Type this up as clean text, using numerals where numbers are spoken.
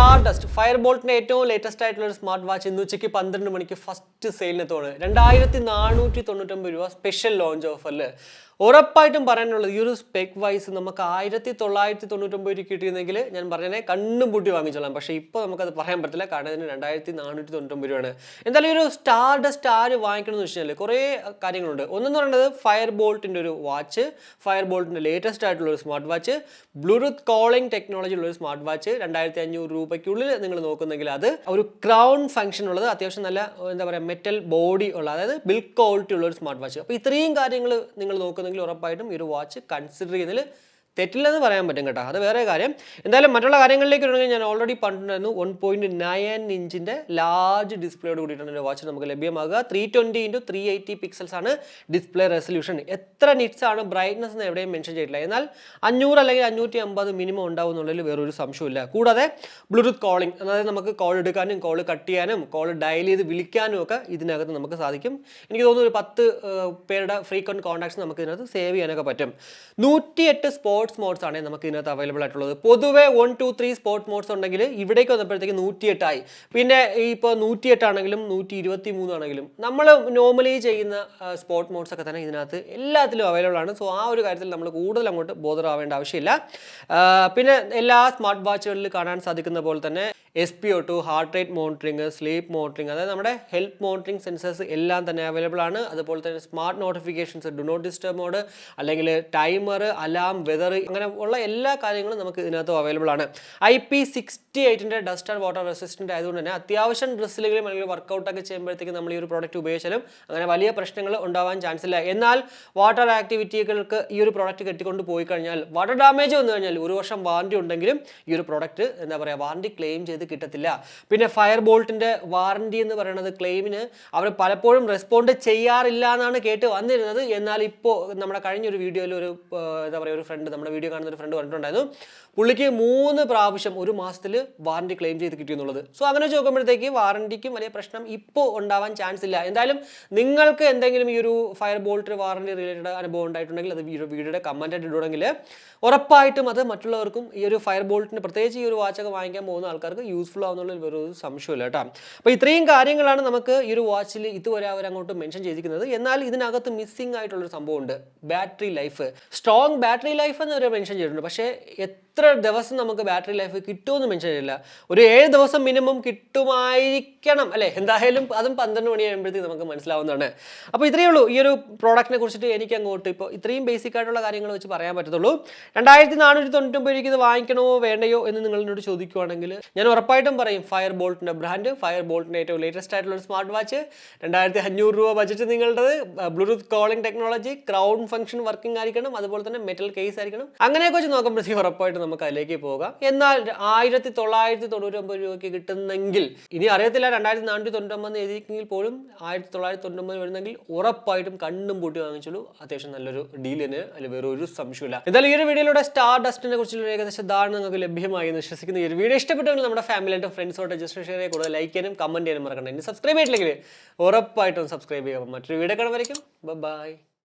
Stardust, Fireboltന്റെ ഏറ്റവും latest ആയിട്ടുള്ള ഒരു സ്മാർട്ട് വാച്ച് ഇന്ന് ഉച്ചയ്ക്ക് 12 മണിക്ക് ഫസ്റ്റ് സെയിലിന് തോന്നുന്നു. 2499 രൂപ സ്പെഷ്യൽ ലോഞ്ച് ഓഫറിൽ. ഉറപ്പായിട്ടും പറയാനുള്ളത് ഈ ഒരു സ്പെക് വൈസ് നമുക്ക് 1999 രൂപ കിട്ടിയിരുന്നെങ്കിൽ ഞാൻ പറഞ്ഞേ കണ്ണും പൂട്ടി വാങ്ങിച്ചോളാം. പക്ഷേ ഇപ്പോൾ നമുക്കത് പറയാൻ പറ്റില്ല, കാരണം ഇതിന് 2499 രൂപയാണ്. എന്തായാലും ഈ ഒരു സ്റ്റാർഡസ്റ്റ് ആര് വാങ്ങിക്കണം എന്ന് വെച്ച് കഴിഞ്ഞാൽ കുറേ കാര്യങ്ങളുണ്ട്. ഒന്നെന്ന് പറയുന്നത് ഫയർബോൾട്ടിൻ്റെ ഒരു വാച്ച്, ഫയർബോൾട്ടിൻ്റെ ലേറ്റസ്റ്റ് ആയിട്ടുള്ള ഒരു smart watch, Bluetooth calling technology ഉള്ള ഒരു സ്മാർട്ട് വാച്ച് 2500 രൂപയ്ക്കുള്ളിൽ നിങ്ങൾ നോക്കുന്നെങ്കിൽ അത് ഒരു ക്രൗൺ ഫംഗ്ഷൻ ഉള്ളത്, അത്യാവശ്യം നല്ല എന്താ പറയുക മെറ്റൽ ബോഡി ഉള്ള, അതായത് ബിൽഡ് ക്വാളിറ്റി ഉള്ള ഒരു സ്മാർട്ട് വാച്ച്. അപ്പോൾ ഇത്രയും കാര്യങ്ങൾ നിങ്ങൾ നോക്കുന്നെങ്കിൽ ഉറപ്പായിട്ടും ഈ ഒരു വാച്ച് കൺസിഡർ ചെയ്യുന്നതിൽ തെറ്റില്ലെന്ന് പറയാൻ പറ്റും കേട്ടോ, അത് വേറെ കാര്യം. എന്തായാലും മറ്റുള്ള കാര്യങ്ങളിലേക്ക് വരുന്നെങ്കിൽ ഞാൻ ഓൾറെഡി പറഞ്ഞിട്ടുണ്ടായിരുന്നു 1.9 ഇഞ്ചിൻ്റെ ലാർജ് ഡിസ്പ്ലേയോട് കൂടിയിട്ടാണ് ഒരു വാച്ച് നമുക്ക് ലഭ്യമാകുക. 320x380 പിക്സൽസ് ആണ് ഡിസ്പ്ലേ റെസൊല്യൂഷൻ. എത്ര നിറ്റ്സ് ആണ് ബ്രൈറ്റ്നസ് എന്ന് എവിടെയും മെൻഷൻ ചെയ്തിട്ടില്ല. എന്നാൽ 500 അല്ലെങ്കിൽ 550 മിനിമം ഉണ്ടാവും എന്നുള്ളതിൽ വേറൊരു സംശയമില്ല. കൂടാതെ ബ്ലൂടൂത്ത് കോളിംഗ്, അതായത് നമുക്ക് കോൾ എടുക്കാനും കോൾ കട്ട് ചെയ്യാനും കോൾ ഡയൽ ചെയ്ത് വിളിക്കാനും ഒക്കെ ഇതിനകത്ത് നമുക്ക് സാധിക്കും. എനിക്ക് തോന്നുന്നു ഒരു 10 പേരുടെ ഫ്രീക്വൻറ്റ് കോൺടാക്ട്സ് നമുക്ക് ഇതിനകത്ത് സേവ് ചെയ്യാനൊക്കെ പറ്റും. 108 സ്പോർട്സ് മോഡ്സ് ആണ് നമുക്ക് ഇതിനകത്ത് അവൈലബിൾ ആയിട്ടുള്ളത്. പൊതുവെ 1, 2, 3 സ്പോർട്സ് മോഡ്സ് ഉണ്ടെങ്കിൽ ഇവിടേക്ക് വന്നപ്പോഴത്തേക്ക് 108 ആയി. പിന്നെ ഇപ്പോൾ 108 ആണെങ്കിലും 123 ആണെങ്കിലും നമ്മൾ നോർമലി ചെയ്യുന്ന സ്പോർട്ട് മോഡ്സ് ഒക്കെ തന്നെ ഇതിനകത്ത് എല്ലാത്തിലും അവൈലബിൾ ആണ്. സോ ആ ഒരു കാര്യത്തിൽ നമ്മൾ കൂടുതൽ അങ്ങോട്ട് ബോധർ ആവേണ്ട ആവശ്യമില്ല. പിന്നെ എല്ലാ സ്മാർട്ട് വാച്ചുകളിൽ കാണാൻ സാധിക്കുന്ന പോലെ തന്നെ SpO2, heart rate monitoring, sleep monitoring, അതായത് നമ്മുടെ ഹെൽത്ത് മോണിറ്ററിങ് സെൻസേഴ്സ് എല്ലാം തന്നെ അവൈലബിൾ ആണ്. അതുപോലെ തന്നെ smart notifications, do not disturb mode, അല്ലെങ്കിൽ ടൈമർ, അലാം, വെതർ, അങ്ങനെ ഉള്ള എല്ലാ കാര്യങ്ങളും നമുക്ക് ഇതിനകത്ത് അവൈലബിൾ ആണ്. IP68ൻ്റെ ഡസ്റ്റ് ആൻഡ് വാട്ടർ റെസിസ്റ്റൻ്റ് ആയതുകൊണ്ട് തന്നെ അത്യാവശ്യം ഡ്രസ്സിലെങ്കിലും അല്ലെങ്കിൽ വർക്കൗട്ടൊക്കെ ചെയ്യുമ്പോഴത്തേക്ക് നമ്മൾ ഈ ഒരു പ്രോഡക്റ്റ് ഉപയോഗിച്ചാലും അങ്ങനെ വലിയ പ്രശ്നങ്ങൾ ഉണ്ടാവാൻ ചാൻസ് ഇല്ല. എന്നാൽ വാട്ടർ ആക്ടിവിറ്റികൾക്ക് ഈ ഒരു പ്രോഡക്റ്റ് കെട്ടിക്കൊണ്ട് പോയി കഴിഞ്ഞാൽ, വാട്ടർ ഡാമേജ് വന്നു കഴിഞ്ഞാൽ 1 വർഷം വാറണ്ടി ഉണ്ടെങ്കിലും ഈ ഒരു പ്രോഡക്റ്റ് എന്താ പറയുക വാറണ്ടി ക്ലെയിം ചെയ്ത് കിട്ടത്തില്ല. പിന്നെ ഫയർബോൾട്ടിന്റെ വാറണ്ടി എന്ന് പറയുന്നത് ക്ലെയിമിന് അവർ പലപ്പോഴും റെസ്പോണ്ട് ചെയ്യാറില്ല എന്നാണ് കേട്ട് വന്നിരുന്നത്. എന്നാൽ ഇപ്പോൾ നമ്മുടെ കഴിഞ്ഞൊരു വീഡിയോയിൽ ഒരു എന്താ പറയുക ഒരു ഫ്രണ്ട്, നമ്മുടെ വീഡിയോ കാണുന്ന ഒരു ഫ്രണ്ട് പറഞ്ഞിട്ടുണ്ടായിരുന്നു, പുള്ളിക്ക് 3 പ്രാവശ്യം 1 മാസത്തിൽ വാറണ്ടി ക്ലെയിം ചെയ്ത് കിട്ടിയെന്നുള്ളത്. സോ അങ്ങനെ നോക്കുമ്പോഴത്തേക്ക് വാറണ്ടിക്കും വലിയ പ്രശ്നം ഇപ്പോൾ ഉണ്ടാവാൻ ചാൻസ് ഇല്ല. എന്തായാലും നിങ്ങൾക്ക് എന്തെങ്കിലും ഈ ഒരു ഫയർബോൾട്ട് വാറണ്ടി റിലേറ്റഡ് അനുഭവം ഉണ്ടായിട്ടുണ്ടെങ്കിൽ അത് വീഡിയോയുടെ കമന്റ് ആയിട്ട് ഇടുകയാണെങ്കിൽ ഉറപ്പായിട്ടും അത് മറ്റുള്ളവർക്കും ഈ ഒരു ഫയർബോൾട്ടിന് പ്രത്യേകിച്ച് ഈ ഒരു വാച്ചൊക്കെ വാങ്ങിക്കാൻ പോകുന്ന ആൾക്കാർക്ക് യൂസ്ഫുൾ ആവുന്നുള്ള വേറെ ഒരു സംശയമില്ല കേട്ടോ. അപ്പോൾ ഇത്രയും കാര്യങ്ങളാണ് നമുക്ക് ഈ ഒരു വാച്ചിൽ ഇതുവരെ അവരങ്ങോട്ട് മെൻഷൻ ചെയ്തിരിക്കുന്നത്. എന്നാൽ ഇതിനകത്ത് മിസ്സിംഗ് ആയിട്ടുള്ളൊരു സംഭവമുണ്ട്, battery life. Strong battery life എന്ന് അവർ മെൻഷൻ ചെയ്തിട്ടുണ്ട്. പക്ഷേ എത്ര ദിവസം നമുക്ക് ബാറ്ററി ലൈഫ് കിട്ടുമെന്ന് മെൻഷൻ ചെയ്തില്ല. ഒരു 7 ദിവസം മിനിമം കിട്ടുമായിരിക്കണം അല്ലേ, എന്തായാലും അതും 12 മണി ആകുമ്പോഴത്തേക്ക് നമുക്ക് മനസ്സിലാവുന്നതാണ്. അപ്പോൾ ഇത്രയേ ഉള്ളൂ ഈ ഒരു പ്രോഡക്റ്റിനെ കുറിച്ചിട്ട് എനിക്ക് അങ്ങോട്ട് ഇപ്പോൾ ഇത്രയും ബേസിക് ആയിട്ടുള്ള കാര്യങ്ങൾ വെച്ച് പറയാൻ പറ്റത്തുള്ളൂ. 2499 രൂപയ്ക്ക് ഇത് വാങ്ങിക്കണമോ വേണ്ടയോ എന്ന് നിങ്ങൾ എന്നോട് ചോദിക്കുവാണെങ്കിൽ ഞാൻ ഉറപ്പായിട്ടും പറയും ഫയർബോൾട്ടിൻ്റെ ബ്രാൻഡ്, ഫയർബോൾട്ടിൻ്റെ ഏറ്റവും ലേറ്റസ്റ്റ് ആയിട്ടുള്ള ഒരു സ്മാർട്ട് വാച്ച്, 2500 രൂപ ബഡ്ജറ്റ് നിങ്ങളുടേത്, Bluetooth calling technology, crown function working ആയിരിക്കണം, അതുപോലെ തന്നെ മെറ്റൽ കേസ് ആയിരിക്കണം. അങ്ങനെയൊക്കെ വെച്ച് നോക്കുമ്പോഴത്തേക്ക് ഉറപ്പായിട്ടും നമുക്ക് അതിലേക്ക് പോകാം. എന്നാൽ 1999 രൂപയ്ക്ക് കിട്ടുന്നെങ്കിൽ, ഇനി അറിയത്തില്ല 2499 എഴുതിയെങ്കിൽ പോലും 1999 വരുന്നെങ്കിൽ ഉറപ്പായിട്ടും കണ്ണും പൂട്ടി വാങ്ങിച്ചോളൂ. അത്യാവശ്യം നല്ലൊരു ഡീലിന് അതിൽ വേറെ ഒരു സംശയമില്ല. എന്തായാലും ഈ ഒരു വീഡിയോയിലൂടെ സ്റ്റാർ ഡസ്റ്റിനെ കുറിച്ചുള്ള ഏകദേശം ധാരണ നിങ്ങൾക്ക് ലഭ്യമായി എന്ന് വിശ്വസിക്കുന്ന ഈ ഒരു വീഡിയോ ഇഷ്ടപ്പെട്ടെങ്കിൽ നമ്മുടെ ഫാമിലിയായിട്ടും ഫ്രണ്ട്സോട്ട് ജസ്റ്റ് ഷെയർ ചെയ്യുക, കൂടുതൽ ലൈക്ക് ചെയ്യാനും കമന്റ് ചെയ്യാനും മറക്കണ്ട. ഇനി സബ്സ്ക്രൈബ് ചെയ്തില്ലെങ്കിൽ ഉറപ്പായിട്ടും സബ്സ്ക്രൈബ് ചെയ്യാം. മറ്റൊരു വീഡിയോ കാണുമായിരിക്കും. ബൈ.